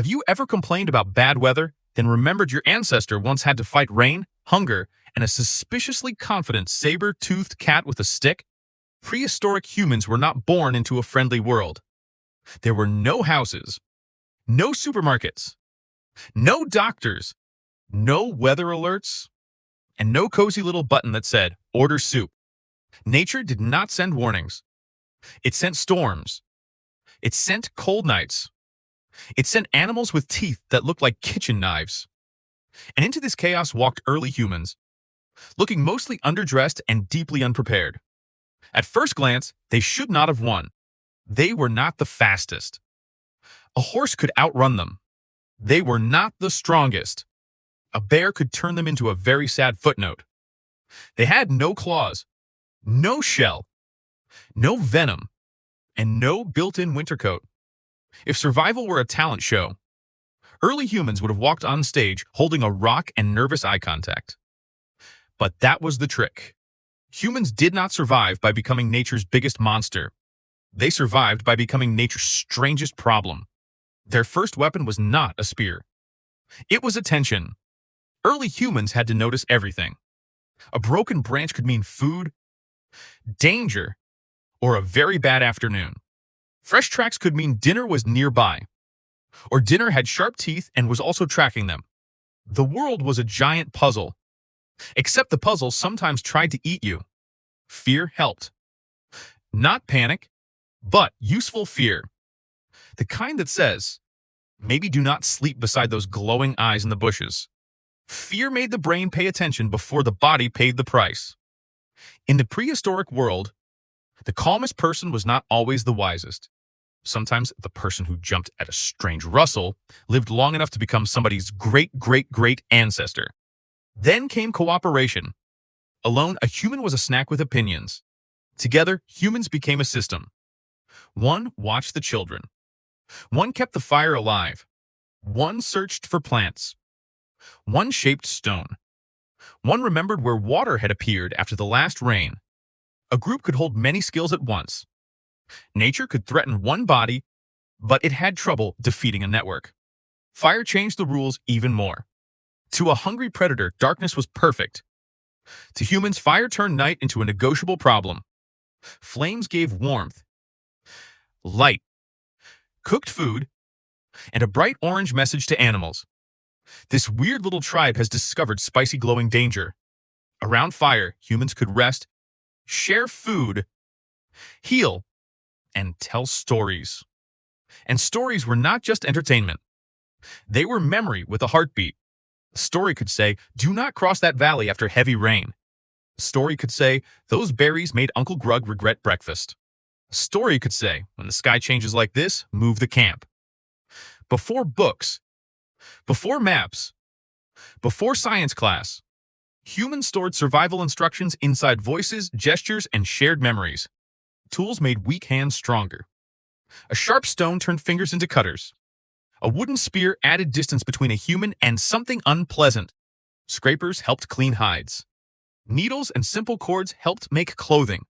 Have you ever complained about bad weather, then remembered your ancestor once had to fight rain, hunger, and a suspiciously confident saber-toothed cat with a stick? Prehistoric humans were not born into a friendly world. There were no houses, no supermarkets, no doctors, no weather alerts, and no cozy little button that said, "Order soup." Nature did not send warnings. It sent storms. It sent cold nights. It sent animals with teeth that looked like kitchen knives. And into this chaos walked early humans, looking mostly underdressed and deeply unprepared. At first glance, they should not have won. They were not the fastest. A horse could outrun them. They were not the strongest. A bear could turn them into a very sad footnote. They had no claws, no shell, no venom, and no built-in winter coat. If survival were a talent show, early humans would have walked on stage holding a rock and nervous eye contact. But that was the trick. Humans did not survive by becoming nature's biggest monster. They survived by becoming nature's strangest problem. Their first weapon was not a spear. It was attention. Early humans had to notice everything. A broken branch could mean food, danger, or a very bad afternoon. Fresh tracks could mean dinner was nearby, or dinner had sharp teeth and was also tracking them. The world was a giant puzzle, except the puzzle sometimes tried to eat you. Fear helped. Not panic, but useful fear. The kind that says, maybe do not sleep beside those glowing eyes in the bushes. Fear made the brain pay attention before the body paid the price. In the prehistoric world, the calmest person was not always the wisest. Sometimes the person who jumped at a strange rustle lived long enough to become somebody's great-great-great ancestor. Then came cooperation. Alone, a human was a snack with opinions. Together, humans became a system. One watched the children. One kept the fire alive. One searched for plants. One shaped stone. One remembered where water had appeared after the last rain. A group could hold many skills at once. Nature could threaten one body, but it had trouble defeating a network. Fire changed the rules even more. To a hungry predator, darkness was perfect. To humans, fire turned night into a negotiable problem. Flames gave warmth, light, cooked food, and a bright orange message to animals. This weird little tribe has discovered spicy glowing danger. Around fire, humans could rest, share food, heal, and tell stories. And stories were not just entertainment. They were memory with a heartbeat. A story could say, "Do not cross that valley after heavy rain." A story could say, "Those berries made Uncle Grug regret breakfast." A story could say, "When the sky changes like this, move the camp." Before books, before maps, before science class, humans stored survival instructions inside voices, gestures, and shared memories. Tools made weak hands stronger. A sharp stone turned fingers into cutters. A wooden spear added distance between a human and something unpleasant. Scrapers helped clean hides. Needles and simple cords helped make clothing.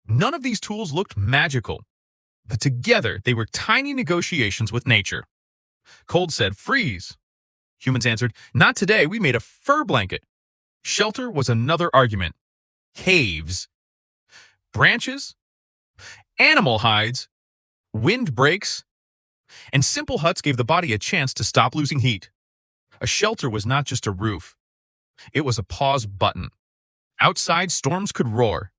None of these tools looked magical, but together they were tiny negotiations with nature. Cold said, "Freeze." Humans answered, "Not today, we made a fur blanket." Shelter was another argument. Caves, branches, animal hides, windbreaks, and simple huts gave the body a chance to stop losing heat. A shelter was not just a roof. It was a pause button. Outside, storms could roar.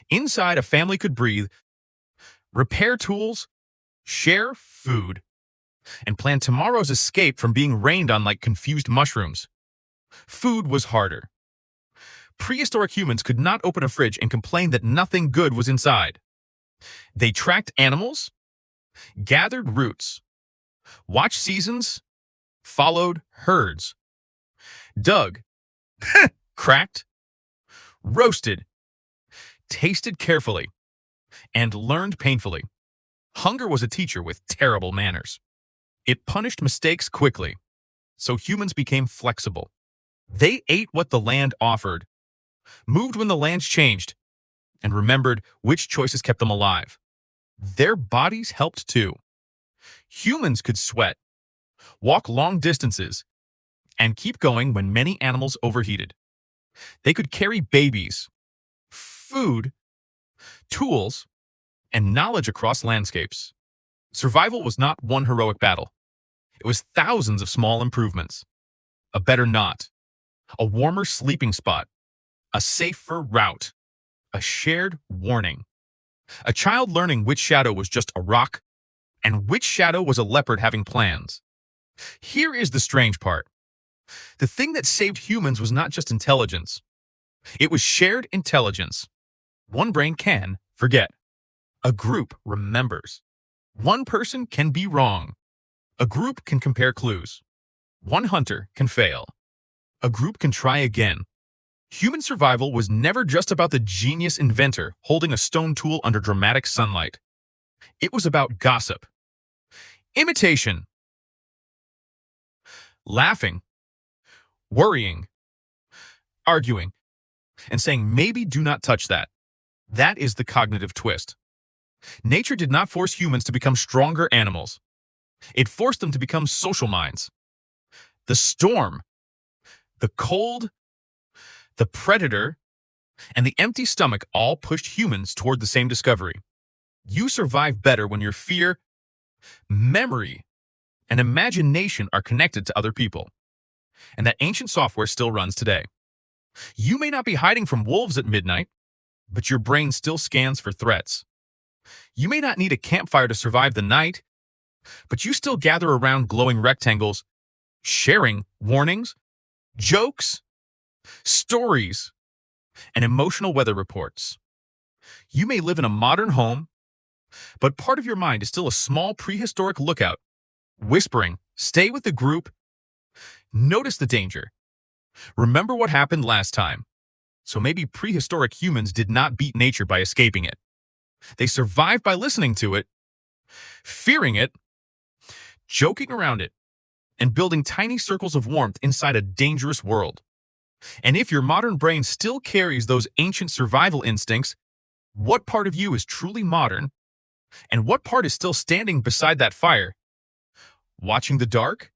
Inside, a family could breathe, repair tools, share food, and plan tomorrow's escape from being rained on like confused mushrooms. Food was harder. Prehistoric humans could not open a fridge and complain that nothing good was inside. They tracked animals, gathered roots, watched seasons, followed herds, dug, cracked, roasted, tasted carefully, and learned painfully. Hunger was a teacher with terrible manners. It punished mistakes quickly, so humans became flexible. They ate what the land offered, moved when the lands changed, and remembered which choices kept them alive. Their bodies helped too. Humans could sweat, walk long distances, and keep going when many animals overheated. They could carry babies, food, tools, and knowledge across landscapes. Survival was not one heroic battle. It was thousands of small improvements. A better knot, a warmer sleeping spot, a safer route, a shared warning. A child learning which shadow was just a rock and which shadow was a leopard having plans. Here is the strange part. The thing that saved humans was not just intelligence. It was shared intelligence. One brain can forget. A group remembers. One person can be wrong. A group can compare clues. One hunter can fail. A group can try again. Human survival was never just about the genius inventor holding a stone tool under dramatic sunlight. It was about gossip, imitation, laughing, worrying, arguing, and saying, maybe do not touch that. That is the cognitive twist. Nature did not force humans to become stronger animals. It forced them to become social minds. The storm, the cold, the predator, and the empty stomach all pushed humans toward the same discovery. You survive better when your fear, memory, and imagination are connected to other people. And that ancient software still runs today. You may not be hiding from wolves at midnight, but your brain still scans for threats. You may not need a campfire to survive the night, but you still gather around glowing rectangles, sharing warnings, jokes, stories, and emotional weather reports. You may live in a modern home, but part of your mind is still a small prehistoric lookout, whispering, stay with the group, notice the danger, remember what happened last time. So maybe prehistoric humans did not beat nature by escaping it. They survived by listening to it, fearing it, joking around it, and building tiny circles of warmth inside a dangerous world. And if your modern brain still carries those ancient survival instincts, what part of you is truly modern, and what part is still standing beside that fire, watching the dark?